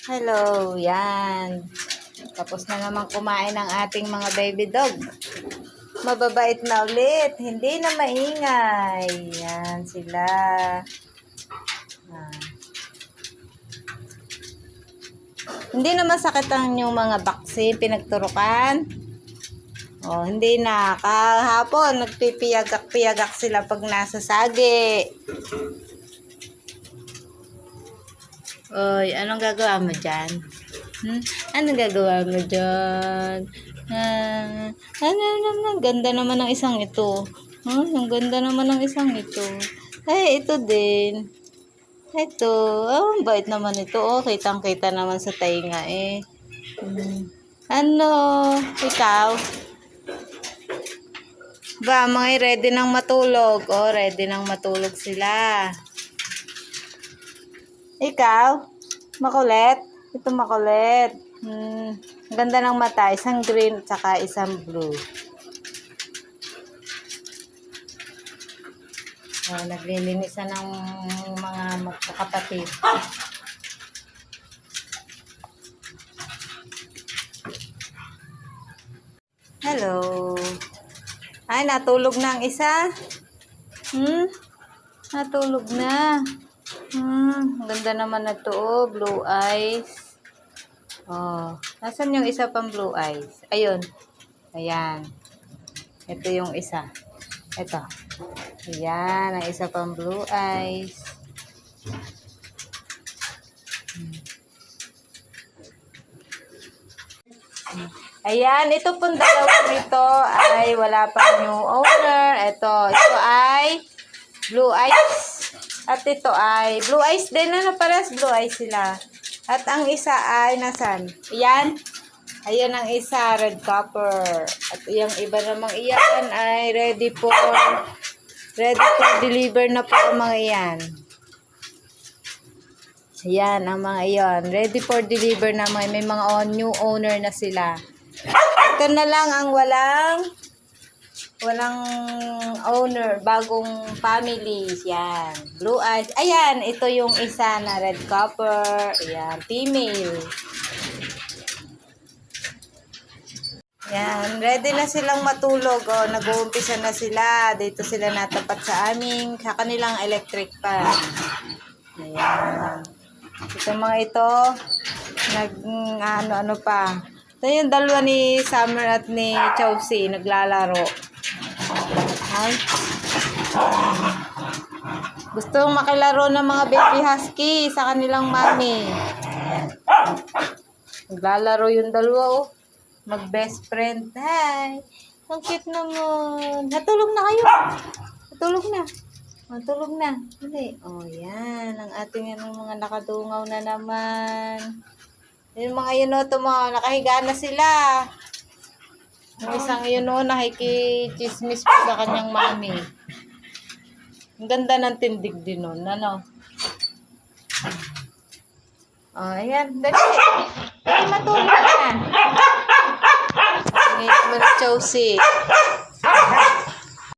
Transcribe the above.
Hello, yan. Tapos na naman kumain ang ating mga baby dog. Mababait na ulit. Hindi na maingay. Yan sila. Ah. Hindi na masakit ang yung mga vaccine pinagturukan. Oh, hindi na. Kahapon, nagpipiyagak-piyagak sila pag nasa sagi. Oy, anong gagawa mo dyan? Anong gagawa mo dyan? Ang ganda naman ng isang ito. Ang ganda naman ng isang ito. Ay, ito din. Ito. Ang bait naman ito. Oh, kitang-kita naman sa tainga eh. Ano? Ikaw? Ba, mga ready nang matulog. Oh, ready nang matulog sila. Ikaw? Makulit? Ito makulit. Ganda ng mata. Isang green at saka isang blue. Oh, naglilinis na ng mga magkakapatid. Hello. Ay, natulog na ang isa. Natulog na. Ganda naman na to, oh, blue eyes. Oh, nasan yung isa pang blue eyes? Ayun. Ayan. Ito yung isa. Ito. Ayan, ang isa pang blue eyes. Ayan, ito pong dalawang ito ay wala pang new owner. Ito ay blue eyes. At ito ay blue eyes din. Ano, pares blue eyes sila. At ang isa ay nasan? Ayan. Ayan ang isa, red copper. At yung iba namang iyan ay ready for deliver na po ang mga iyan. Ayan ang mga iyan. Ready for deliver na may mga new owner na sila. Ito na lang ang walang owner, bagong family. Yan, blue eyes. Ayan, ito yung isa na red copper. Ayan, female. Yan, ready na silang matulog. O, nag-uumpisa na sila. Dito sila natapat sa kanilang electric fan. Ayan. Ito mga ito, ano pa. Ito yung dalawa ni Summer at ni Chelsea, naglalaro. Ay. Gustong makilaro ng mga baby husky sa kanilang mami. Naglalaro yung dalawa, oh. Mag-best friend. Hi. Ang cute naman. Natulog na kayo. Natulog na. Natulog na. Hindi. Oh, yan. Ang ating mga nakadungaw na naman. Yung mga yun, nakahiga na sila. Yung isang yun, nakikichismis pa sa kanyang mami. Ang ganda ng tindig din nun. Ano? Oh, ayan. Dali. Dali, matulog na. Ngayon mo na, Chelsea.